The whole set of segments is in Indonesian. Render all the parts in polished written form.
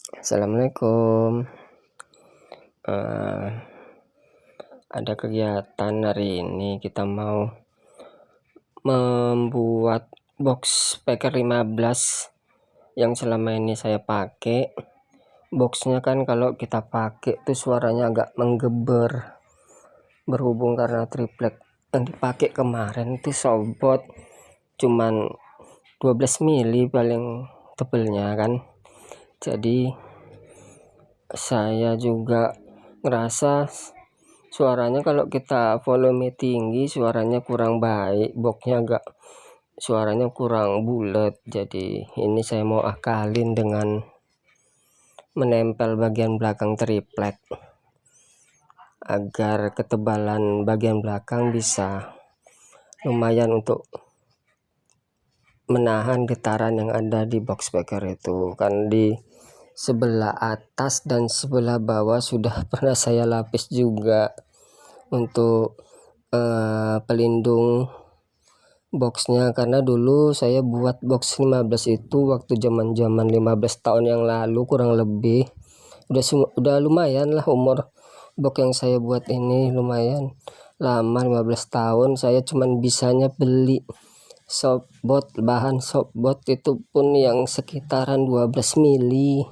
Assalamualaikum. Eh, ada kegiatan hari ini, kita mau membuat box speaker 15 yang selama ini saya pakai. Boxnya kan kalau kita pakai tuh suaranya agak menggeber, berhubung karena triplek yang dipakai kemarin itu sobot cuman 12 mili paling tebelnya kan. Jadi saya juga ngerasa suaranya kalau kita volume tinggi suaranya kurang baik, boxnya agak suaranya kurang bulat. Jadi ini saya mau akalin dengan menempel bagian belakang triplek agar ketebalan bagian belakang bisa lumayan untuk menahan getaran yang ada di box speaker itu. Kan di sebelah atas dan sebelah bawah sudah pernah saya lapis juga untuk pelindung boxnya, karena dulu saya buat box 15 itu waktu zaman 15 tahun yang lalu kurang lebih. Udah lumayan lah umur box yang saya buat ini, lumayan lama, 15 tahun. Saya cuman bisanya beli softboard, bahan softboard itu pun yang sekitaran 12 mili.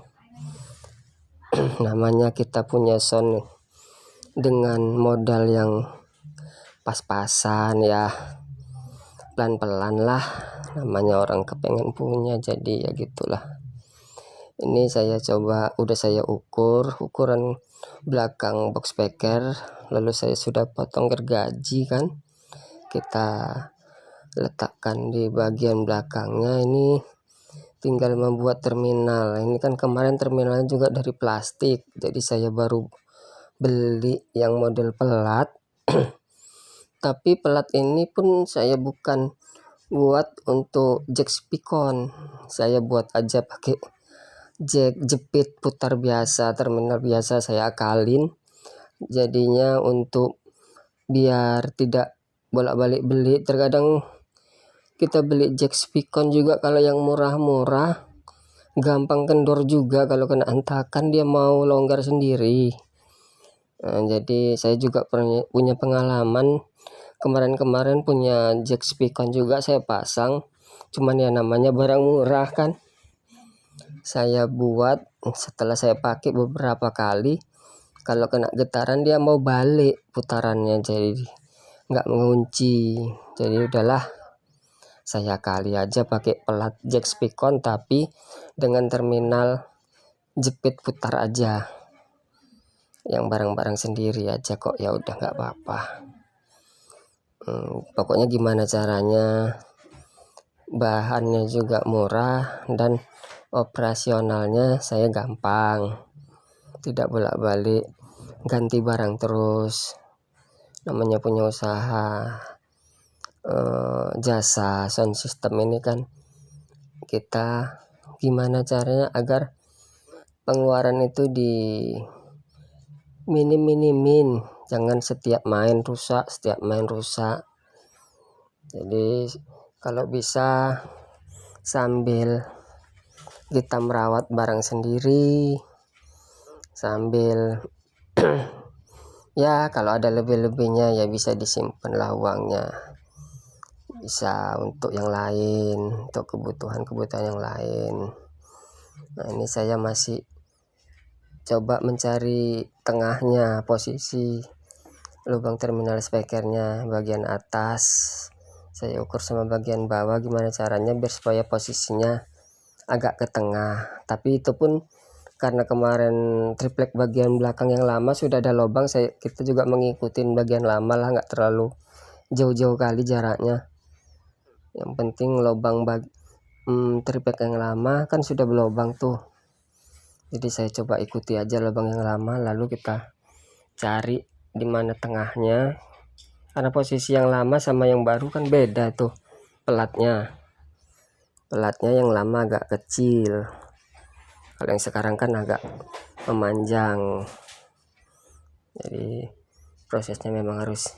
Namanya kita punya sound dengan modal yang pas-pasan ya, pelan-pelan lah, namanya orang kepengen punya, jadi ya gitulah. Ini saya coba, udah saya ukur ukuran belakang box speaker, lalu saya sudah potong gergaji kan, kita letakkan di bagian belakangnya. Ini tinggal membuat terminal. Ini kan kemarin terminalnya juga dari plastik, jadi saya baru beli yang model pelat. Tapi pelat ini pun saya bukan buat untuk jack speakon, saya buat aja pakai jack jepit putar biasa, terminal biasa saya akalin. Jadinya untuk biar tidak bolak-balik beli, terkadang kita beli jack speakon juga kalau yang murah-murah gampang kendor juga, kalau kena hentakan dia mau longgar sendiri. Jadi saya juga punya pengalaman kemarin punya jack speakon juga saya pasang, cuman ya namanya barang murah kan. Saya buat, setelah saya pakai beberapa kali, kalau kena getaran dia mau balik putarannya, jadi nggak mengunci. Jadi udahlah, saya kali aja pakai pelat jack speakon tapi dengan terminal jepit putar aja, yang barang-barang sendiri aja kok, ya udah nggak apa-apa. Pokoknya gimana caranya, bahannya juga murah dan operasionalnya saya gampang, tidak bolak-balik ganti barang terus. Namanya punya usaha jasa sound system ini kan, kita gimana caranya agar pengeluaran itu di minimin, jangan setiap main rusak. Jadi kalau bisa sambil kita merawat barang sendiri, sambil ya kalau ada lebih-lebihnya ya bisa disimpan lah uangnya, bisa untuk yang lain, untuk kebutuhan yang lain. Nah ini saya masih coba mencari tengahnya, posisi lubang terminal speakernya bagian atas saya ukur sama bagian bawah, gimana caranya biar supaya posisinya agak ke tengah. Tapi itu pun karena kemarin triplek bagian belakang yang lama sudah ada lubang, kita juga mengikuti bagian lama lah, nggak terlalu jauh-jauh kali jaraknya. Yang penting lubang triplek yang lama kan sudah berlubang tuh, jadi saya coba ikuti aja lubang yang lama, lalu kita cari di mana tengahnya, karena posisi yang lama sama yang baru kan beda tuh pelatnya yang lama agak kecil, kalau yang sekarang kan agak memanjang. Jadi prosesnya memang harus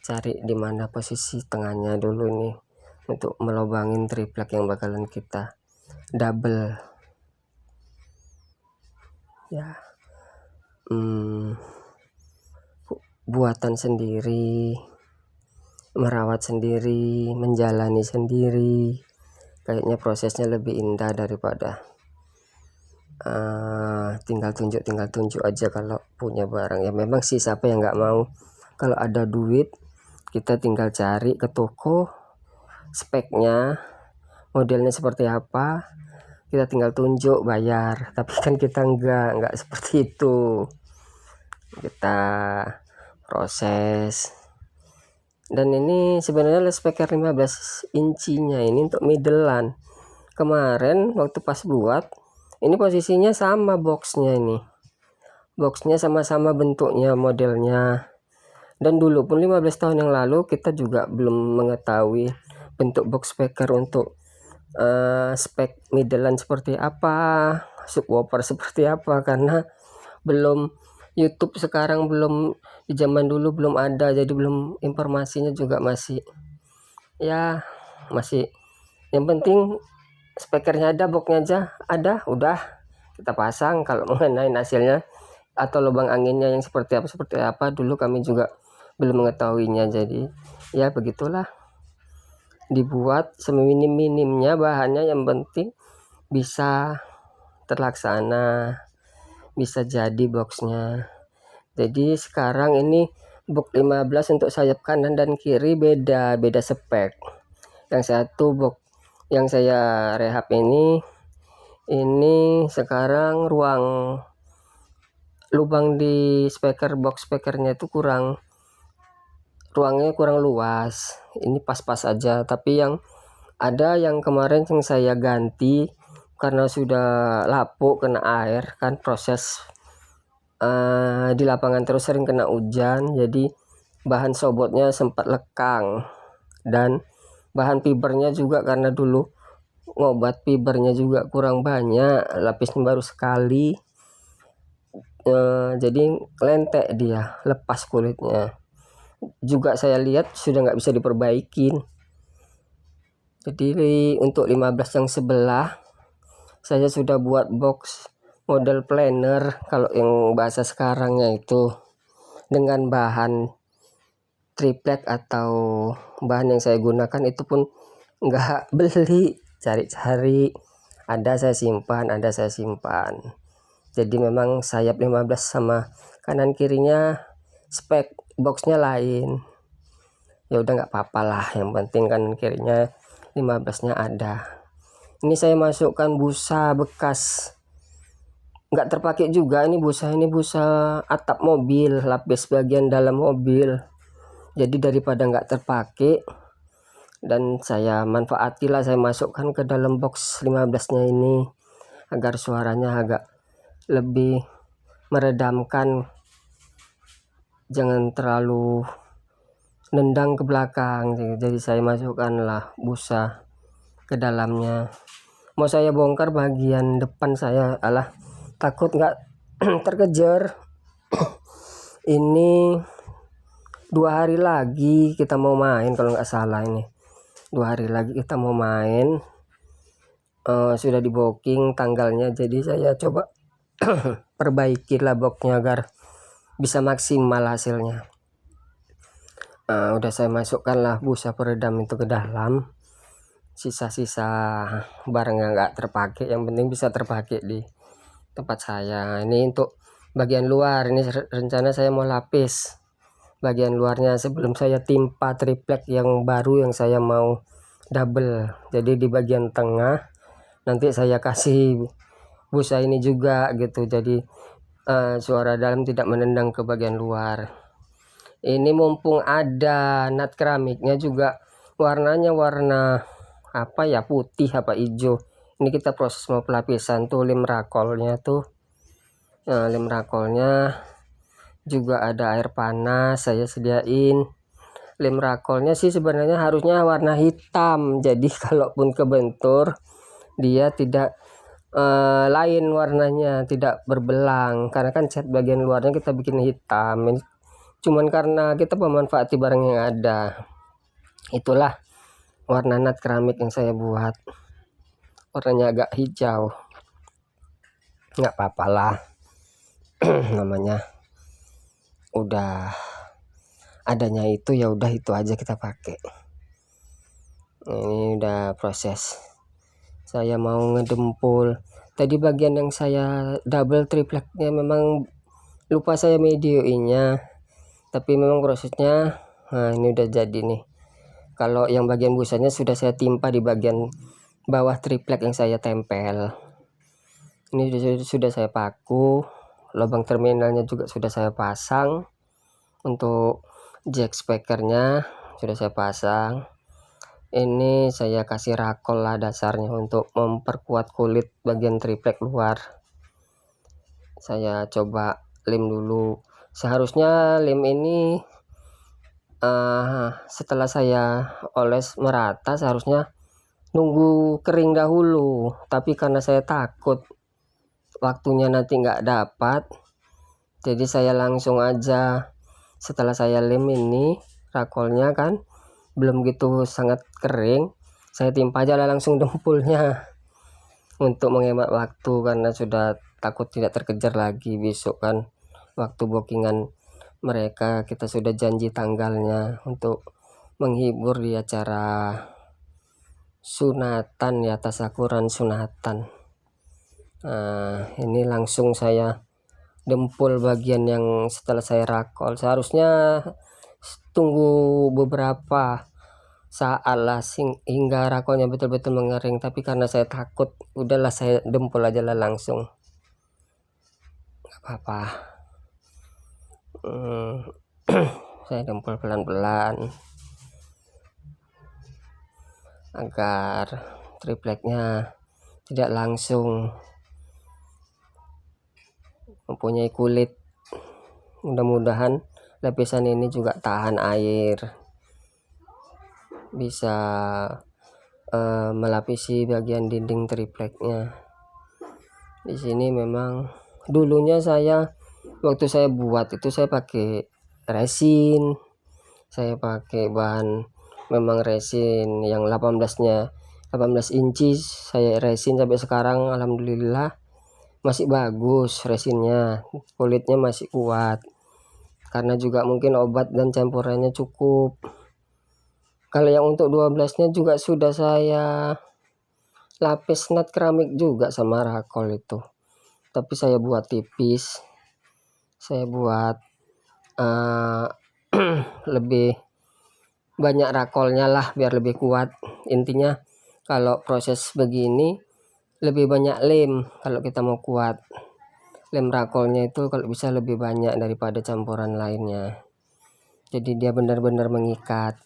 cari di mana posisi tengahnya dulu nih untuk melobangin triplek yang bakalan kita double. ya, buatan sendiri, merawat sendiri, menjalani sendiri, kayaknya prosesnya lebih indah daripada tinggal tunjuk aja kalau punya barang. Ya memang sih, siapa yang nggak mau, kalau ada duit kita tinggal cari ke toko speknya, modelnya seperti apa, kita tinggal tunjuk bayar. Tapi kan kita nggak seperti itu, kita proses. Dan ini sebenarnya speaker 15 incinya ini untuk middlean. Kemarin waktu pas buat ini posisinya sama boxnya, ini boxnya sama-sama bentuknya, modelnya. Dan dulu pun 15 tahun yang lalu kita juga belum mengetahui bentuk box speaker untuk spek middlean seperti apa, subwoofer seperti apa, karena belum YouTube sekarang, belum di zaman dulu belum ada, jadi belum, informasinya juga masih yang penting speakernya ada, boxnya aja ada, udah kita pasang. Kalau mengenai hasilnya atau lubang anginnya yang seperti apa dulu kami juga belum mengetahuinya. Jadi ya begitulah, dibuat seminim-minimnya bahannya, yang penting bisa terlaksana, bisa jadi boxnya. Jadi sekarang ini box 15 untuk sayap kanan dan kiri beda spek. Yang satu box yang saya rehab ini sekarang lubang di box speakernya itu ruangnya kurang luas, ini pas-pas aja. Tapi yang kemarin yang saya ganti karena sudah lapuk kena air kan, proses di lapangan terus sering kena hujan, jadi bahan sobotnya sempat lekang. Dan bahan fibernya juga, karena dulu ngobat fibernya juga kurang banyak, lapisnya baru sekali, jadi lentek, dia lepas kulitnya juga. Saya lihat sudah nggak bisa diperbaikin. Jadi untuk 15 yang sebelah saya sudah buat box model planner, kalau yang bahasa sekarangnya itu, dengan bahan triplek atau bahan yang saya gunakan itu pun nggak beli, cari-cari, ada saya simpan. Jadi memang sayap 15 sama kanan kirinya spek boxnya lain, ya udah nggak apa-apa lah, yang penting kanan kirinya 15-nya ada. Ini saya masukkan busa bekas nggak terpakai juga, ini busa atap mobil, lapis bagian dalam mobil. Jadi daripada nggak terpakai, dan saya manfaatilah, saya masukkan ke dalam box 15-nya ini agar suaranya agak lebih meredamkan, jangan terlalu nendang ke belakang. Jadi saya masukkanlah busa ke dalamnya. Mau saya bongkar bagian depan, saya takut nggak terkejar. Ini 2 hari lagi kita mau main, kalau nggak salah ini 2 hari lagi kita mau main, sudah di booking tanggalnya. Jadi saya coba perbaiki lah boxnya agar bisa maksimal hasilnya. Udah saya masukkan lah busa peredam itu ke dalam, sisa-sisa barang yang nggak terpakai, yang penting bisa terpakai di tempat saya. Ini untuk bagian luar, ini rencana saya mau lapis bagian luarnya sebelum saya timpa triplek yang baru yang saya mau double. Jadi di bagian tengah nanti saya kasih busa ini juga gitu, jadi suara dalam tidak menendang ke bagian luar. Ini mumpung ada nut keramiknya juga, warnanya warna apa ya, putih apa hijau. Ini kita proses mau pelapisan tuh, lem rakolnya tuh. Lem rakolnya juga ada air panas, saya sediain. Lem rakolnya sih sebenarnya harusnya warna hitam, jadi kalaupun kebentur dia tidak lain warnanya, tidak berbelang, karena kan cat bagian luarnya kita bikin hitam. Ini cuman karena kita memanfaati barang yang ada. Itulah warna nut keramik yang saya buat, warnanya agak hijau, nggak apa-apa lah. namanya udah adanya itu, ya udah itu aja kita pakai. Ini udah proses. Saya mau ngedempul. Tadi bagian yang saya double tripleknya memang lupa saya videoinnya, tapi memang prosesnya. Nah, ini udah jadi nih. Kalau yang bagian busanya sudah saya timpa di bagian bawah triplek yang saya tempel. Ini sudah saya paku. Lubang terminalnya juga sudah saya pasang. Untuk jack speakernya sudah saya pasang. Ini saya kasih rakol lah dasarnya untuk memperkuat kulit bagian triplek luar. Saya coba lem dulu. Seharusnya lem ini setelah saya oles merata seharusnya nunggu kering dahulu, tapi karena saya takut waktunya nanti nggak dapat, jadi saya langsung aja setelah saya lem ini rakolnya kan belum gitu sangat kering, saya timpa aja langsung dempulnya untuk menghemat waktu, karena sudah takut tidak terkejar lagi besok kan waktu bookingan mereka. Kita sudah janji tanggalnya untuk menghibur di acara sunatan ya, tasakuran sunatan. Nah, ini langsung saya dempul bagian yang setelah saya rakol. Seharusnya tunggu beberapa saat lah hingga rakolnya betul-betul mengering, tapi karena saya takut, udahlah saya dempul aja lah langsung, nggak apa-apa. Saya dempul pelan-pelan agar tripleknya tidak langsung mempunyai kulit. Mudah-mudahan lapisan ini juga tahan air, bisa melapisi bagian dinding tripleknya. Di sini memang dulunya saya waktu saya buat itu saya pakai resin, saya pakai bahan memang resin yang 18 inci saya resin sampai sekarang, alhamdulillah masih bagus resinnya, kulitnya masih kuat, karena juga mungkin obat dan campurannya cukup. Kalau yang untuk 12-nya juga sudah saya lapis nut keramik juga sama rakol itu, tapi saya buat tipis, saya buat lebih banyak rakolnya lah biar lebih kuat. Intinya kalau proses begini lebih banyak lem kalau kita mau kuat. Lem rakolnya itu kalau bisa lebih banyak daripada campuran lainnya, jadi dia benar-benar mengikat.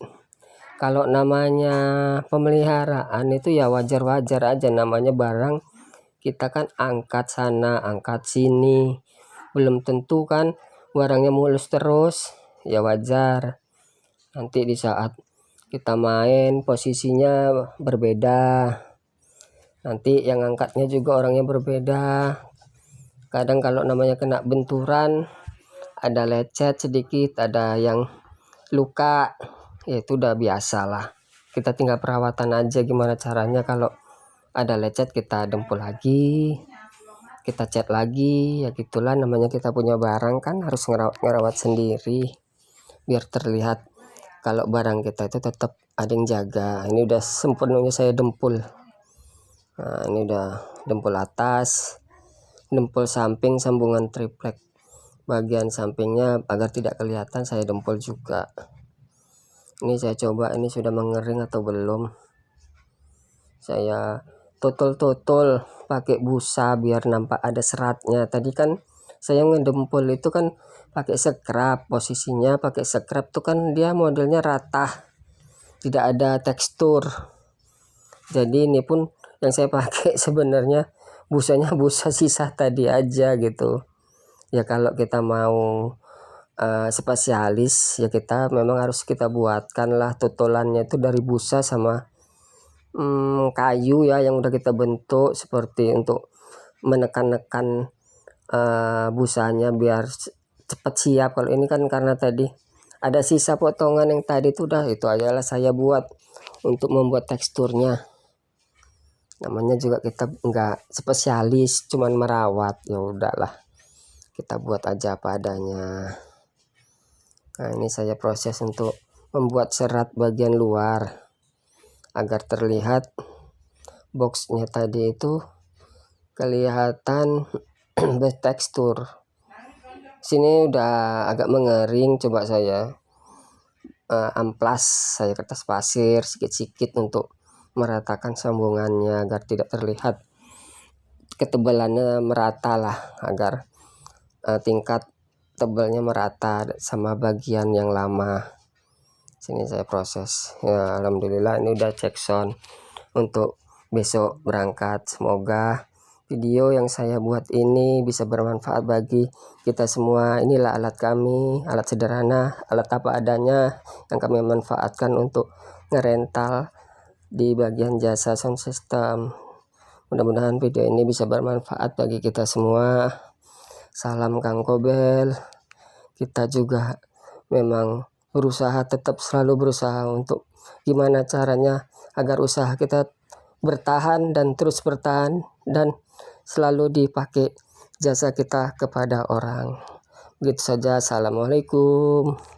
Kalau namanya pemeliharaan itu ya wajar-wajar aja, namanya barang kita kan angkat sana angkat sini, belum tentu kan barangnya mulus terus, ya wajar. Nanti di saat kita main posisinya berbeda, nanti yang angkatnya juga orangnya berbeda. Kadang kalau namanya kena benturan, ada lecet sedikit, ada yang luka, ya itu udah biasa lah. Kita tinggal perawatan aja gimana caranya. Kalau ada lecet kita dempul lagi, kita cat lagi, ya gitulah namanya kita punya barang kan harus ngerawat sendiri biar terlihat kalau barang kita itu tetap ada yang jaga. Ini udah sempurnanya saya dempul. Nah, ini udah dempul atas, dempul samping sambungan triplek bagian sampingnya agar tidak kelihatan saya dempul juga. Ini saya coba ini sudah mengering atau belum. Saya totol pakai busa biar nampak ada seratnya. Tadi kan saya ngedempul itu kan pakai scrap, posisinya pakai scrap tuh kan dia modelnya rata, tidak ada tekstur. Jadi ini pun yang saya pakai sebenarnya busanya busa sisa tadi aja gitu ya. Kalau kita mau spesialis ya kita memang harus kita buatkan lah totolannya itu dari busa sama kayu ya yang udah kita bentuk seperti untuk menekan-nekan busanya biar cepat siap. Kalau ini kan karena tadi ada sisa potongan yang tadi itu udah itu adalah saya buat untuk membuat teksturnya. Namanya juga kita enggak spesialis, cuman merawat, ya udahlah kita buat aja apa adanya. Nah, ini saya proses untuk membuat serat bagian luar agar terlihat boxnya tadi itu kelihatan bertekstur. Sini udah agak mengering, coba saya amplas saya kertas pasir sikit-sikit untuk meratakan sambungannya agar tidak terlihat, ketebalannya merata lah, agar tingkat tebalnya merata sama bagian yang lama. Sini saya proses ya, alhamdulillah ini udah cek sound untuk besok berangkat. Semoga video yang saya buat ini bisa bermanfaat bagi kita semua. Inilah alat kami, alat sederhana, alat apa adanya yang kami manfaatkan untuk ngerental di bagian jasa sound system. Mudah-mudahan video ini bisa bermanfaat bagi kita semua. Salam Kang Kobel. Kita juga memang berusaha, tetap selalu berusaha untuk gimana caranya agar usaha kita bertahan dan terus bertahan dan selalu dipakai jasa kita kepada orang. Begitu saja. Assalamualaikum.